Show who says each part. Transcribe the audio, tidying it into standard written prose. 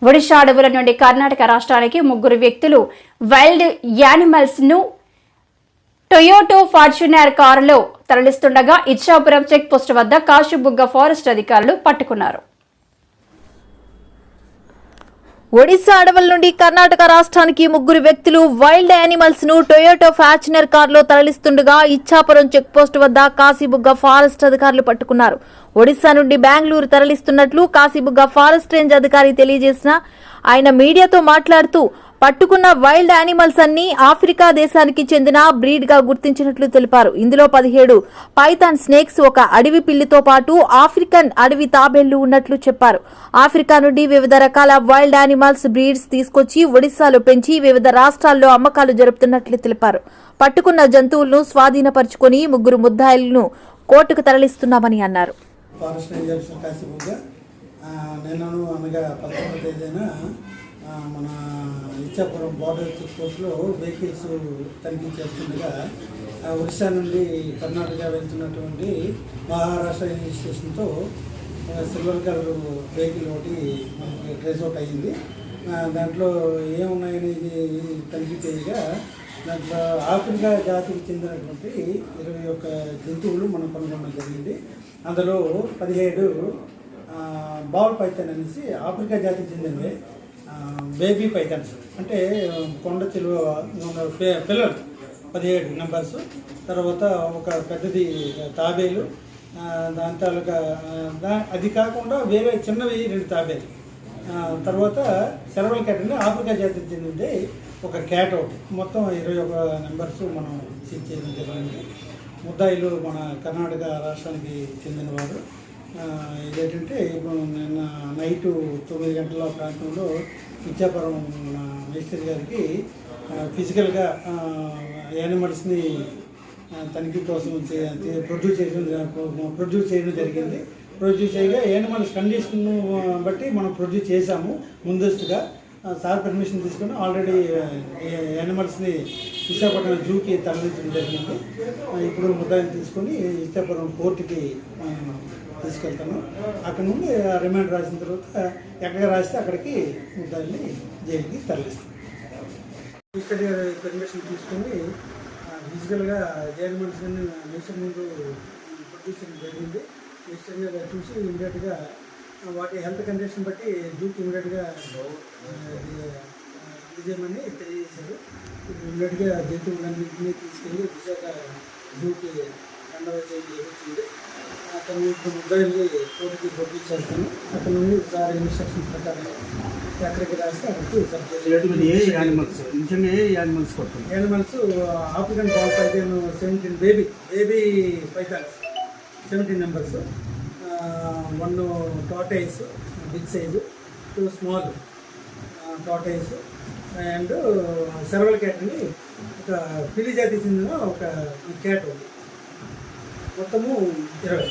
Speaker 1: ఒడిషా అడవుల నుండి కర్ణాటక రాష్ట్రానికి ముగ్గురు వ్యక్తులు వైల్డ్ యానిమల్స్ ను టొయోటో ఫార్చునర్ కారులో తరలిస్తుండగా ఇచ్చాపురం చెక్ పోస్ట్ వద్ద కాశీబుగ్గ ఫారెస్ట్ అధికారులు పట్టుకున్నారు.
Speaker 2: ఒడిశా అడవుల నుండి కర్ణాటక రాష్ట్రానికి ముగ్గురు వ్యక్తులు వైల్డ్ యానిమల్స్ ను టొయోటో ఫార్చునర్ కారులో తరలిస్తుండగా ఇచ్చాపురం చెక్ పోస్ట్ వద్ద కాశీబుగ్గ ఫారెస్ట్ అధికారులు పట్టుకున్నారు. ఒడిశా నుండి బెంగళూరు తరలిస్తున్నట్లు కాశీబుగ్గ ఫారెస్ట్ రేంజ్ అధికారి తెలియజేసిన ఆయన మీడియాతో మాట్లాడుతూ పట్టుకున్న వైల్డ్ యానిమల్స్ అన్ని ఆఫ్రికా దేశానికి చెందిన బ్రీడ్ గా గుర్తించినట్లు తెలిపారు. ఇందులో 17 పైథాన్ స్నేక్స్, ఒక అడవి పిల్లితో పాటు ఆఫ్రికన్ అడవి తాబేళ్లు ఉన్నట్లు చెప్పారు. ఆఫ్రికా నుండి వివిధ రకాల వైల్డ్ యానిమల్స్ బ్రీడ్స్ తీసుకొచ్చి ఒడిశాలో పెంచి వివిధ రాష్ట్రాల్లో అమ్మకాలు జరుపుతున్నట్లు తెలిపారు. పట్టుకున్న జంతువులను స్వాధీనపరుచుకుని ముగ్గురు ముద్దాయిలను కోర్టుకు తరలిస్తున్నామని అన్నారు.
Speaker 3: మన ఇచ్చాపురం బార్డర్ చెక్ పోస్ట్లో వెహికల్స్ తనిఖీ చేస్తుండగా ఒడిశా నుండి కర్ణాటక వెళ్తున్నటువంటి మహారాష్ట్ర రిజిస్ట్రేషన్తో సిల్వర్ కలర్ వెహికల్ ఒకటి మనకి ట్రేస్ అవుట్ అయ్యింది. దాంట్లో ఏమున్నాయని తనిఖీ చేయగా దాంట్లో ఆఫ్రికా జాతికి చెందినటువంటి 21 జంతువులు మనం కనుగొనడం జరిగింది. అందులో 17 బాల్ పైథాన్ అనేసి ఆఫ్రికా జాతికి చెందినవి. బేబీ పైథాన్స్ అంటే కొండ చిలువ పిల్లలు 17 నెంబర్స్. తర్వాత ఒక పెద్దది తాబేలు, దాని తాలూకా అది కాకుండా వేరే చిన్నవి 2 తాబేలు. తర్వాత సెరవల్ క్యాట్ అంటే ఆఫ్రికా జాతికి చెందింది ఒక క్యాట్ ఒకటి. మొత్తం 21 నెంబర్స్ మనం సీజ్ చేయడం జరిగింది. ముద్దాయిలు మన కర్ణాటక రాష్ట్రానికి చెందినవారు. ఇదేంటంటే ఇప్పుడు నిన్న నైటు 9 గంటల ప్రాంతంలో ఇచ్చాపురం మేస్త్రి గారికి ఫిజికల్గా యానిమల్స్ని తనిఖీ కోసం ప్రొడ్యూస్ చేయడం జరిగింది. ప్రొడ్యూస్ చేయగా యానిమల్స్ కండిషన్ బట్టి మనం ప్రొడ్యూస్ చేశాము. ముందస్తుగా సార్ పర్మిషన్ తీసుకుని ఆల్రెడీ యానిమల్స్ని విశాఖపట్నం జూకి తరలించడం జరిగింది. ఇప్పుడు ముద్దాయిని తీసుకొని ఇచ్చాపురం కోర్టుకి తీసుకెళ్తాను. అక్కడ నుండి రిమాండ్ రాసిన తర్వాత ఎక్కడ రాస్తే అక్కడికి ముద్దాయిని జైలుకి తరలిస్తాను. ఇక్కడ పర్మిషన్ తీసుకొని ఫిజికల్గా యానిమల్స్ నేచర్ ముందు ప్రొడ్యూస్ చేయడం జరిగింది. నేచర్గా చూసి ఇమీడియట్గా వాటి హెల్త్ కండిషన్ బట్టి జూకి ఇమీడియట్గా అందజేయమని తెలియజేశారు. ఇమీడియట్గా జంతువులన్నింటినీ తీసుకెళ్ళి విశాఖ జూకి వచ్చింది. అక్కడ ఇప్పుడు ముద్దాయిల్ని కోర్టుకి ప్రొడ్యూస్ చేస్తాను. అక్కడ నుండి సార్ ఇన్స్ట్రక్షన్ ప్రకారం ఎక్కడికి రాస్తే అక్కడికి animals African ball python 17 baby pythons 17 numbers, 1 tortoise big size, 2 small tortoise and serval cat అని ఒక పిల్లి జాతికి చెందిన ఒక క్యాట్ ఉంది. మొత్తము 20.